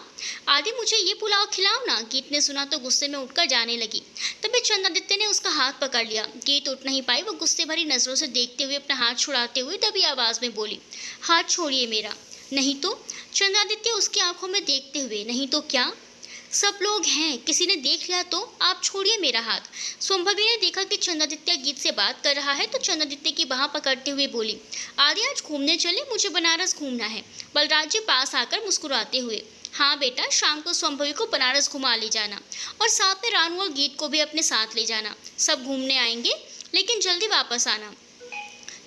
आदि मुझे ये पुलाव खिलाओ ना। गीत ने सुना तो गुस्से में उठकर जाने लगी। तभी चंद्रादित्य ने उसका हाथ पकड़ लिया। गीत उठ नहीं पाई। वो गुस्से भरी नजरों से देखते हुए अपना हाथ छुड़ाते हुए दबी आवाज में बोली, हाथ छोड़िए मेरा। नहीं तो? चंद्रादित्य उसकी आंखों में देखते हुए, नहीं तो क्या? सब लोग हैं, किसी ने देख लिया तो? आप छोड़िए मेरा हाथ। स्वयंभवी ने देखा कि चंद्रादित्य गीत से बात कर रहा है तो चंद्रादित्य की बाह पकड़ते हुए बोली, आदि आज घूमने चले, मुझे बनारस घूमना है। बलराज जी पास आकर मुस्कुराते हुए, हाँ बेटा, शाम को संभवी को बनारस घुमा ले जाना और साथ में रानू और गीत को भी अपने साथ ले जाना। सब घूमने आएंगे, लेकिन जल्दी वापस आना।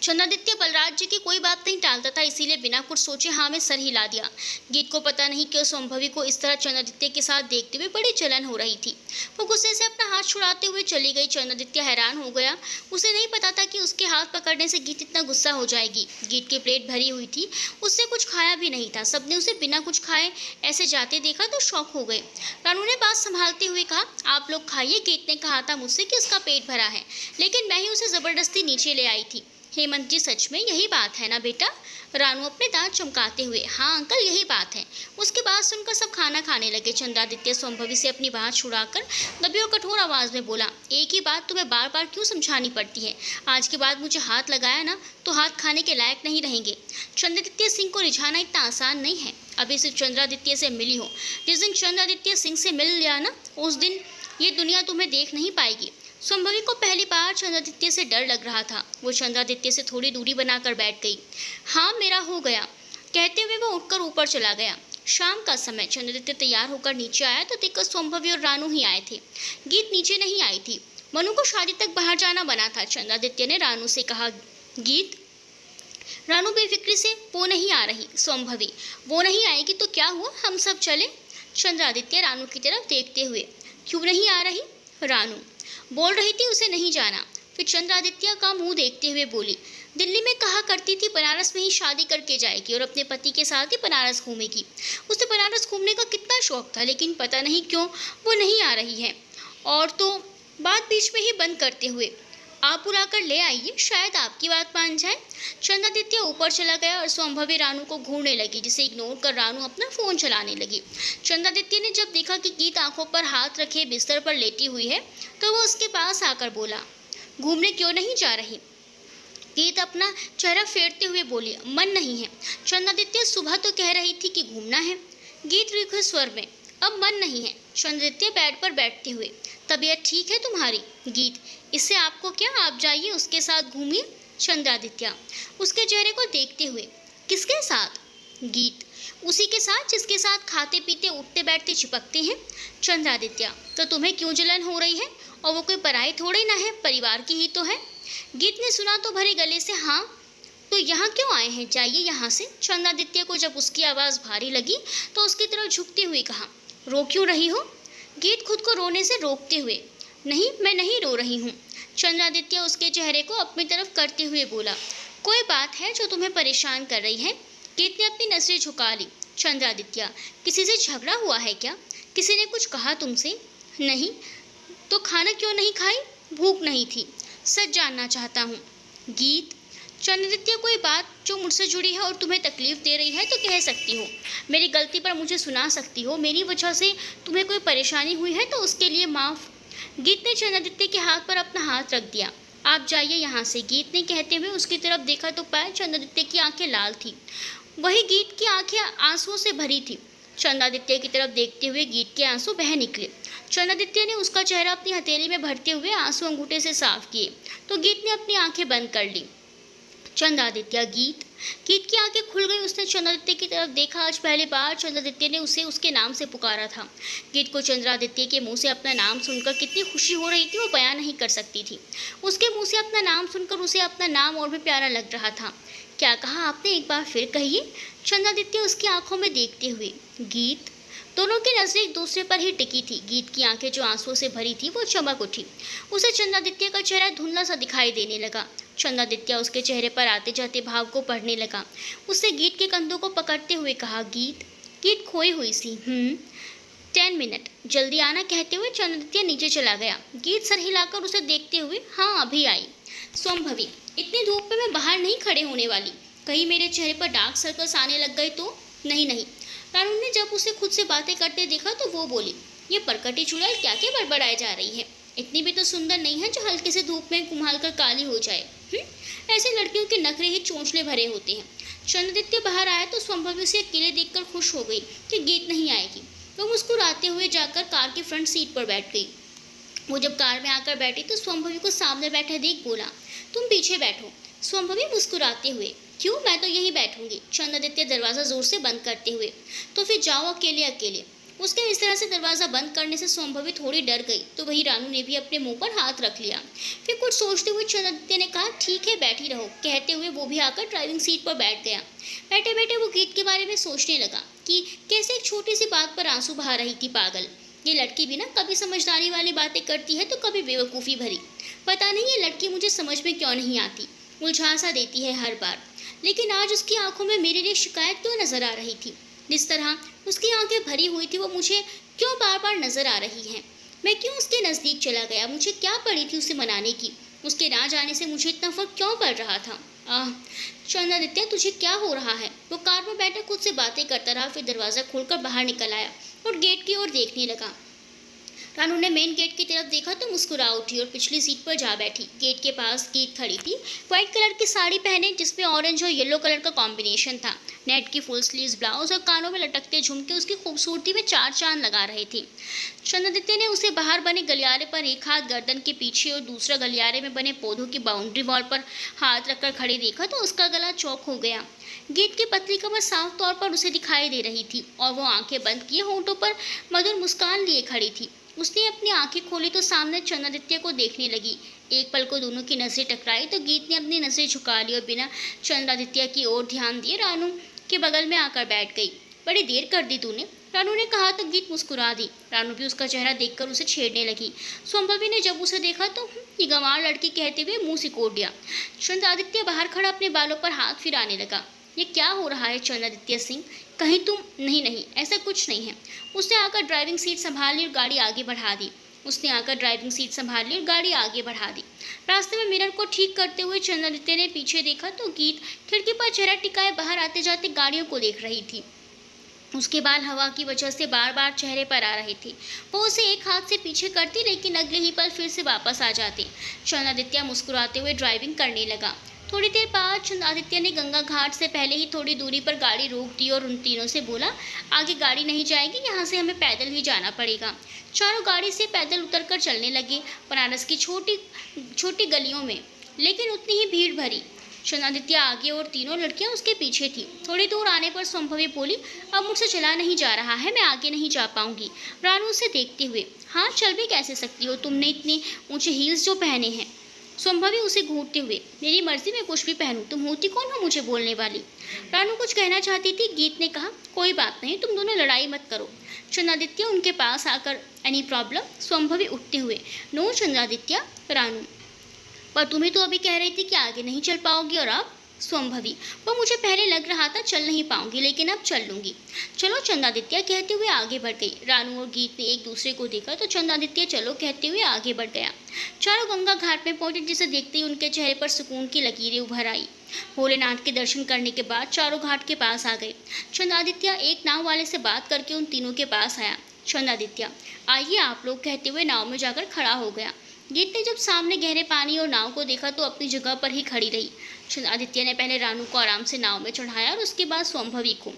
चंद्रादित्य बलराज जी की कोई बात नहीं टालता था, इसीलिए बिना कुछ सोचे हाँ में सर हिला दिया। गीत को पता नहीं क्यों संभवी को इस तरह चंद्रादित्य के साथ देखते हुए बड़ी जलन हो रही थी। वो गुस्से से अपना हाथ छुड़ाते हुए चली गई। चंद्रादित्य हैरान हो गया। उसे नहीं पता था कि उसके हाथ पकड़ने से गीत इतना गुस्सा हो जाएगी। गीत की प्लेट भरी हुई थी, उससे कुछ खाया भी नहीं था। सबने उसे बिना कुछ खाए ऐसे जाते देखा तो शौक हो गए। रानू ने बात संभालते हुए कहा, आप लोग खाइए। गीत ने कहा था मुझसे कि उसका पेट भरा है, लेकिन मैं ही उसे जबरदस्ती नीचे ले आई थी। हेमंत जी, सच में यही बात है ना बेटा? रानू अपने दांत चमकाते हुए, हाँ अंकल यही बात है। उसकी बात सुनकर सब खाना खाने लगे। चंद्रादित्य संभवी से अपनी बात छुड़ाकर दबी और कठोर आवाज में बोला, एक ही बात तुम्हें बार बार क्यों समझानी पड़ती है? आज के बाद मुझे हाथ लगाया ना तो हाथ खाने के लायक नहीं रहेंगे। चंद्रादित्य सिंह को रिझाना इतना आसान नहीं है। अभी सिर्फ चंद्रादित्य से मिली हो, जिस दिन चंद्रादित्य सिंह से मिल लिया ना, उस दिन ये दुनिया तुम्हें देख नहीं पाएगी। संभवी को पहली बार चंद्रादित्य से डर लग रहा था। वो चंद्रादित्य से थोड़ी दूरी बनाकर बैठ गई। हाँ मेरा हो गया, कहते हुए वो उठकर ऊपर चला गया। शाम का समय। चंद्रादित्य तैयार होकर नीचे आया तो देखकर संभवी और रानू ही आए थे। गीत नीचे नहीं आई थी। मनु को शादी तक बाहर जाना बना था। चंद्रादित्य ने रानू से कहा, गीत। रानू बेफिक्री से, वो नहीं आ रही। संभवी, वो नहीं आएगी तो क्या हुआ, हम सब चले। चंद्रादित्य रानू की तरफ देखते हुए, क्यों नहीं आ रही? रानू बोल रही थी उसे नहीं जाना। फिर चंद्रादित्य का मुंह देखते हुए बोली, दिल्ली में कहा करती थी बनारस में ही शादी करके जाएगी और अपने पति के साथ ही बनारस घूमेगी। उसे बनारस घूमने का कितना शौक था, लेकिन पता नहीं क्यों वो नहीं आ रही है। और तो बात बीच में ही बंद करते हुए, आप बुलाकर ले आइए, शायद आपकी बात मान जाए। चंद्रादित्य ऊपर चला गया और संभवी रानू को घूरने लगी, जिसे इग्नोर कर रानू अपना फोन चलाने लगी। चंद्रादित्य ने जब देखा कि गीत आंखों पर हाथ रखे बिस्तर पर लेटी हुई है तो वो उसके पास आकर बोला, घूमने क्यों नहीं जा रही? गीत अपना चेहरा फेरते हुए बोली, मन नहीं है। चंद्रादित्य, सुबह तो कह रही थी कि घूमना है। गीत रुखे स्वर में, अब मन नहीं है। चंद्रादित्य बेड पर बैठते हुए, तबीयत ठीक है तुम्हारी? गीत, इससे आपको क्या, आप जाइए उसके साथ घूमिए। चंद्रादित्य उसके चेहरे को देखते हुए, किसके साथ? गीत, उसी के साथ जिसके साथ खाते पीते उठते बैठते चिपकते हैं। चंद्रादित्य, तो तुम्हें क्यों जलन हो रही है? और वो कोई पराई थोड़ी ना है, परिवार की ही तो है। गीत ने सुना तो भरे गले से, हाँ तो यहाँ क्यों आए हैं, जाइए यहाँ से। चंद्रादित्य को जब उसकी आवाज़ भारी लगी तो उसकी तरफ झुकते हुए कहा, रो क्यों रही हो? गीत खुद को रोने से रोकते हुए, नहीं मैं नहीं रो रही हूँ। चंद्रादित्य उसके चेहरे को अपनी तरफ करते हुए बोला, कोई बात है जो तुम्हें परेशान कर रही है? गीत ने अपनी नजरें झुका ली। चंद्रादित्य, किसी से झगड़ा हुआ है क्या? किसी ने कुछ कहा तुमसे? नहीं। तो खाना क्यों नहीं खाई? भूख नहीं थी। सच जानना चाहता हूँ। गीत, चंद्रादित्य, कोई बात जो मुझसे जुड़ी है और तुम्हें तकलीफ दे रही है तो कह सकती हो। मेरी गलती पर मुझे सुना सकती हो। मेरी वजह से तुम्हें कोई परेशानी हुई है तो उसके लिए माफ़। गीत ने चंद्रादित्य के हाथ पर अपना हाथ रख दिया। आप जाइए यहाँ से। गीत ने कहते हुए उसकी तरफ देखा तो पाया चंद्रादित्य की आंखें लाल थी। वही गीत की आंखें आंसुओं से भरी थी। चंद्रादित्य की तरफ देखते हुए गीत के आंसू बह निकले। चंद्रादित्य ने उसका चेहरा अपनी हथेली में भरते हुए आंसू अंगूठे से साफ किए तो गीत ने अपनी आंखें बंद कर ली। चंद्रादित्य, गीत की आंखें खुल गई। उसने चंद्रादित्य की तरफ देखा। आज पहली बार चंद्रादित्य ने उसे उसके नाम से पुकारा था। गीत को चंद्रादित्य के मुंह से अपना नाम सुनकर कितनी खुशी हो रही थी वो बयान नहीं कर सकती थी। उसके मुंह से अपना नाम सुनकर उसे अपना नाम और भी प्यारा लग रहा था। क्या कहा आपने, एक बार फिर कहिए। चंद्रादित्य उसकी आंखों में देखते हुए, गीत। दोनों की नजरें एक दूसरे पर ही टिकी थी। गीत की आंखें जो आंसुओं से भरी थी वो चमक उठी। उसे चंद्रादित्य का चेहरा धुंधला सा दिखाई देने लगा। चंद्रादित्य उसके चेहरे पर आते जाते भाव को पढ़ने लगा। उससे गीत के कंधों को पकड़ते हुए कहा, गीत खोई हुई सी। 10 मिनट, जल्दी आना, कहते हुए चंद्रादित्य नीचे चला गया। गीत सर हिलाकर उसे देखते हुए, हाँ अभी आई। संभवी, इतनी धूप में मैं बाहर नहीं खड़े होने वाली। कहीं मेरे चेहरे पर डार्क सर्कल्स आने लग गए तो? नहीं। रानू ने जब उसे खुद से बातें करते देखा तो वो बोली, ये परकटी चुड़ैल क्या क्या बड़बड़ाए जा रही है। इतनी भी तो सुंदर नहीं है जो हल्के से धूप में कुम्हाल कर काली हो जाए। ऐसे लड़कियों के नखरे ही चोंचले भरे होते हैं। चंद्रादित्य बाहर आया तो संभवी उसे अकेले देखकर खुश हो गई कि गीत नहीं आएगी। वो मुस्कुराते हुए जाकर कार की फ्रंट सीट पर बैठ गई। वो जब कार में आकर बैठी तो संभवी को सामने बैठे देख बोला, तुम पीछे बैठो। संभवी मुस्कुराते हुए, क्यों, मैं तो यहीं बैठूंगी, चंद्रादित्य दरवाजा जोर से बंद करते हुए। तो फिर जाओ अकेले अकेले। उसके इस तरह से दरवाजा बंद करने से संभवी थोड़ी डर गई, तो वही रानू ने भी अपने मुंह पर हाथ रख लिया। फिर कुछ सोचते हुए चंद्रादित्य ने कहा, ठीक है बैठी रहो, कहते हुए वो भी आकर ड्राइविंग सीट पर बैठ गया। बैठे बैठे वो गीत के बारे में सोचने लगा कि कैसे एक छोटी सी बात पर आंसू बहा रही थी। पागल, ये लड़की भी ना कभी समझदारी वाली बातें करती है तो कभी बेवकूफ़ी भरी। पता नहीं ये लड़की मुझे समझ में क्यों नहीं आती, उलझा सा देती है हर बार। लेकिन आज उसकी आंखों में मेरे लिए शिकायत क्यों नजर आ रही थी? जिस तरह उसकी आंखें भरी हुई थी वो मुझे क्यों बार बार नजर आ रही हैं? मैं क्यों उसके नज़दीक चला गया? मुझे क्या पड़ी थी उसे मनाने की? उसके ना जाने से मुझे इतना फर्क क्यों पड़ रहा था? आह, चंद्रादित्य तुझे क्या हो रहा है? वो कार में बैठा खुद से बातें करता रहा, फिर दरवाज़ा खोलकर बाहर निकल आया और गेट की ओर देखने लगा। रानू ने मेन गेट की तरफ देखा तो मुस्कुरा उठी और पिछली सीट पर जा बैठी। गेट के पास गीत खड़ी थी, व्हाइट कलर की साड़ी पहने जिसमें ऑरेंज और येलो कलर का कॉम्बिनेशन था। नेट की फुल स्लीव्स ब्लाउज और कानों में लटकते झुमके उसकी खूबसूरती में चार चांद लगा रहे थे। चंद्रादित्य ने उसे बाहर बने गलियारे पर एक हाथ गर्दन के पीछे और दूसरा गलियारे में बने पौधों की बाउंड्री वॉल पर हाथ रखकर खड़ी देखा तो उसका गला चौक हो गया। गीत की पतली कमर साफ तौर पर उसे दिखाई दे रही थी और वो आंखें बंद किए होंठों पर मधुर मुस्कान लिए खड़ी थी। उसने अपनी आंखें खोली तो सामने चंद्रादित्य को देखने लगी। एक पल को दोनों की नजरें टकराई तो गीत ने अपनी नजरें झुका ली और बिना चंद्रादित्य की ओर ध्यान दिए रानू के बगल में आकर बैठ गई। बड़ी देर कर दी तूने, रानू ने कहा तो गीत मुस्कुरा दी। रानू भी उसका चेहरा देखकर उसे छेड़ने लगी। संभवी ने जब उसे देखा तो ये गंवार लड़की कहते हुए मुंह सिकोड़ दिया। चंद्रादित्य बाहर खड़ा अपने बालों पर हाथ फिराने लगा। ये क्या हो रहा है चंद्रादित्य सिंह? कहीं तुम नहीं नहीं ऐसा कुछ नहीं है। उसने आकर ड्राइविंग सीट संभाल ली और गाड़ी आगे बढ़ा दी। रास्ते में मिरर को ठीक करते हुए चंद्रादित्य ने पीछे देखा तो गीत खिड़की पर चेहरा टिकाए बाहर आते जाते गाड़ियों को देख रही थी। उसके बाल हवा की वजह से बार बार चेहरे पर आ रहे थे। वो उसे एक हाथ से पीछे करती लेकिन अगले ही पल फिर से वापस आ जाते। चंद्रादित्य मुस्कुराते हुए ड्राइविंग करने लगा। थोड़ी देर बाद चंद्रादित्य ने गंगा घाट से पहले ही थोड़ी दूरी पर गाड़ी रोक दी और उन तीनों से बोला, आगे गाड़ी नहीं जाएगी, यहाँ से हमें पैदल ही जाना पड़ेगा। चारों गाड़ी से पैदल उतरकर चलने लगे बनारस की छोटी छोटी गलियों में, लेकिन उतनी ही भीड़ भरी। चंद्रादित्य आगे और तीनों लड़कियां उसके पीछे थी। थोड़ी दूर आने पर संभवी बोली, अब मुझसे चला नहीं जा रहा है, मैं आगे नहीं जा पाऊंगी। रानू से देखते हुए, हाँ चल भी कैसे सकती हो, तुमने इतने ऊंचे हील्स जो पहने हैं। संभवी उसे घूरते हुए, मेरी मर्जी में कुछ भी पहनूं, तुम होती कौन हो मुझे बोलने वाली? रानू कुछ कहना चाहती थी। गीत ने कहा, कोई बात नहीं, तुम दोनों लड़ाई मत करो। चंद्रादित्य उनके पास आकर, एनी प्रॉब्लम? संभवी उठते हुए, नो चंद्रादित्य। रानू, पर तुम्हें तो अभी कह रही थी कि आगे नहीं चल पाओगी और अब? संभवी, वो मुझे पहले लग रहा था चल नहीं पाऊंगी, लेकिन अब चल लूंगी। चलो चंद्रादित्य कहते हुए आगे बढ़ गई। रानू और गीत ने एक दूसरे को देखा तो चंद्रादित्य चलो कहते हुए आगे बढ़ गया। चारों गंगा घाट में पहुंचे जिसे देखते ही उनके चेहरे पर सुकून की लकीरें उभर आई। भोलेनाथ के दर्शन करने के बाद चारों घाट के पास आ गए। चंद्रादित्य एक नाव वाले से बात करके उन तीनों के पास आया। चंद्रादित्य, आइए आप लोग, कहते हुए नाव में जाकर खड़ा हो गया। गीत ने जब सामने गहरे पानी और नाव को देखा तो अपनी जगह पर ही खड़ी रही। चंद्रादित्य ने पहले रानू को आराम से नाव में चढ़ाया और उसके बाद संभवी को।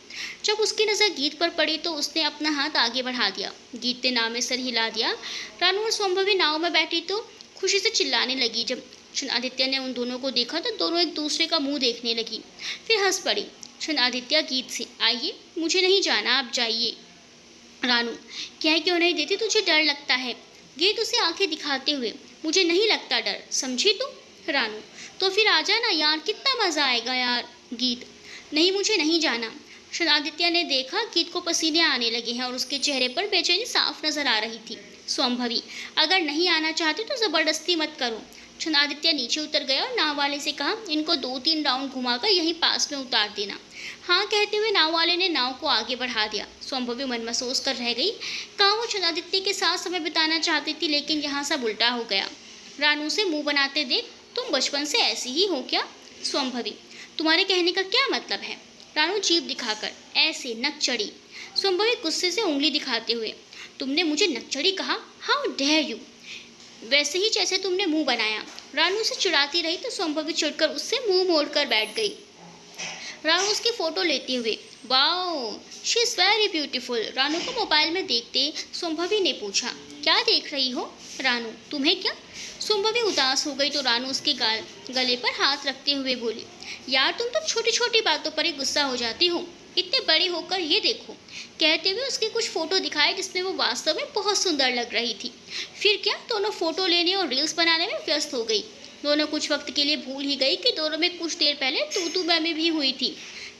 जब उसकी नज़र गीत पर पड़ी तो उसने अपना हाथ आगे बढ़ा दिया। गीत ने नाव में सर हिला दिया। रानू और संभवी नाव में बैठी तो खुशी से चिल्लाने लगी। जब चंद्रादित्य ने उन दोनों को देखा तो दोनों एक दूसरे का मुंह देखने लगी, फिर हंस पड़ी। चंद्रादित्य गीत से, आइए, मुझे नहीं जाना, आप जाइए। रानू, कह क्यों नहीं देती, तुझे डर लगता है? गीत उसे आंखें दिखाते हुए, मुझे नहीं लगता डर, समझी तुम? रानू, तो फिर आ जाना यार, कितना मज़ा आएगा यार। गीत, नहीं मुझे नहीं जाना। चंद्रादित्य ने देखा गीत को पसीने आने लगे हैं और उसके चेहरे पर बेचैनी साफ नजर आ रही थी। संभवी, अगर नहीं आना चाहती तो ज़बरदस्ती मत करो। चंद्रादित्य नीचे उतर गया और नाव वाले से कहा, इनको 2-3 राउंड घुमाकर यहीं पास में उतार देना। हाँ कहते हुए नाव वाले ने नाव को आगे बढ़ा दिया। संभवी मन महसूस कर रह गई। कहाँ वो चंद्रादित्य के साथ समय बिताना चाहती थी, लेकिन यहाँ सब उल्टा हो गया। रानू से मुंह बनाते देख, तुम बचपन से ऐसी ही हो क्या? संभवी, तुम्हारे कहने का क्या मतलब है? रानू जीभ दिखाकर, ऐसे नकचड़ी। संभवी गुस्से से उंगली दिखाते हुए, तुमने मुझे नकचड़ी कहा? How dare you. वैसे ही जैसे तुमने मुंह बनाया। रानू से चिढ़ाती रही तो संभवी चिढ़कर उससे मुंह मोड़कर बैठ गई। रानू उसकी फोटो लेते हुए, wow she is very beautiful. Ranu को मोबाइल में देखते संभवी ने पूछा, क्या देख रही हो? रानू, तुम्हें क्या? सुंभवी उदास हो गई तो रानू उसके गले पर हाथ रखते हुए बोली, यार तुम तो छोटी छोटी बातों पर ही गुस्सा हो जाती हो, इतने बड़ी होकर ये देखो। कहते हुए उसके कुछ फोटो दिखाए जिसमें वो वास्तव में बहुत सुंदर लग रही थी। फिर क्या, दोनों फोटो लेने और रील्स बनाने में व्यस्त हो गई। दोनों कुछ वक्त के लिए भूल ही गई कि दोनों में कुछ देर पहले तू मैं भी हुई थी।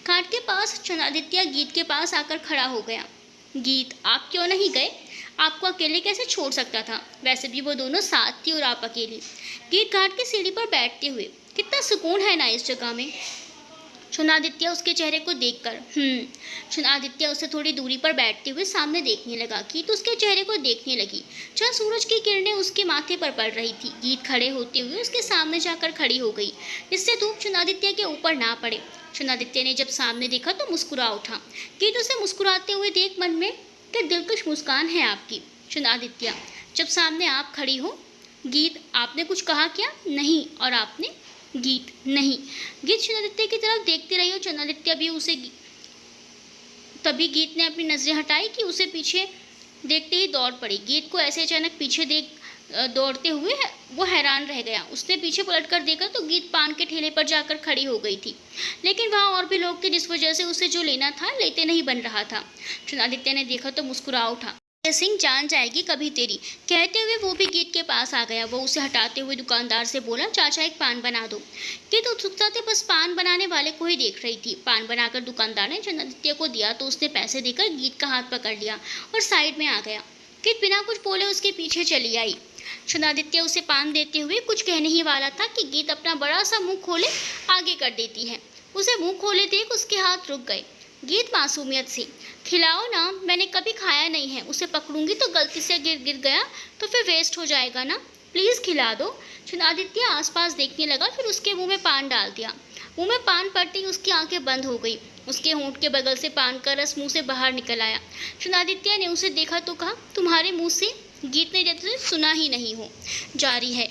घाट के पास चंद्रादित्य गीत के पास आकर खड़ा हो गया। गीत, आप क्यों नहीं गए? आपको अकेले कैसे छोड़ सकता था? वैसे भी वो दोनों साथ थी और आप अकेली। गीत घाट की सीढ़ी पर बैठते हुए, कितना सुकून है ना इस जगह में। चंद्रादित्य उसके चेहरे को देखकर चंद्रादित्य उससे थोड़ी दूरी पर बैठते हुए सामने देखने लगा। गीत उसके चेहरे को देखने लगी। चंद सूरज की किरणें उसके माथे पर पड़ रही थी। गीत खड़े होते हुए उसके सामने जाकर खड़ी हो गई, जिससे धूप चंद्रादित्य के ऊपर ना पड़े। चंद्रादित्य ने जब सामने देखा तो मुस्कुरा उठा। गीत उसे मुस्कुराते हुए देख मन में, क्या दिलकश मुस्कान है आपकी। चंद्रादित्य, जब सामने आप खड़ी हो। गीत, आपने कुछ कहा क्या? नहीं। और आपने? गीत, नहीं। गीत चंद्रादित्य की तरफ देखती रही और चंद्रादित्य भी उसे तभी गीत ने अपनी नजरें हटाई कि उसे पीछे देखते ही दौड़ पड़ी। गीत को ऐसे अचानक पीछे दौड़ते हुए वो हैरान रह गया। उसने पीछे पलटकर देखा तो गीत पान के ठेले पर जाकर खड़ी हो गई थी, लेकिन वहाँ और भी लोग थे जिस वजह से उसे जो लेना था लेते नहीं बन रहा था। चंद्रादित्य ने देखा तो मुस्कुरा उठा। सिंह, जान जाएगी कभी तेरी। कहते हुए वो भी गीत के पास आ गया। वो उसे हटाते हुए दुकानदार से बोला, चाचा एक पान बना दो। गीत उत्सुकता से बस पान बनाने वाले को ही देख रही थी। पान बनाकर दुकानदार ने चंद्रादित्य को दिया तो उसने पैसे देकर गीत का हाथ पकड़ लिया और साइड में आ गया। गीत बिना कुछ बोले उसके पीछे चली आई। चंद्रादित्य उसे पान देते हुए कुछ कहने ही वाला था कि गीत अपना बड़ा सा मुंह खोले आगे कर देती है। उसे मुंह खोले देख उसके हाथ रुक गए। गीत मासूमियत से, खिलाओ ना, मैंने कभी खाया नहीं है। उसे पकड़ूंगी तो गलती से गिर गया तो फिर वेस्ट हो जाएगा ना, प्लीज़ खिला दो। चंद्रादित्य आसपास देखने लगा, फिर उसके मुंह में पान डाल दिया। मुंह में पान पड़ते ही उसकी आंखें बंद हो गई। उसके होंठ के बगल से पान का रस मुंह से बाहर निकल आया। चंद्रादित्य ने उसे देखा तो कहा, तुम्हारे मुंह से। गीत ने जैसे सुना ही नहीं हो। जारी है।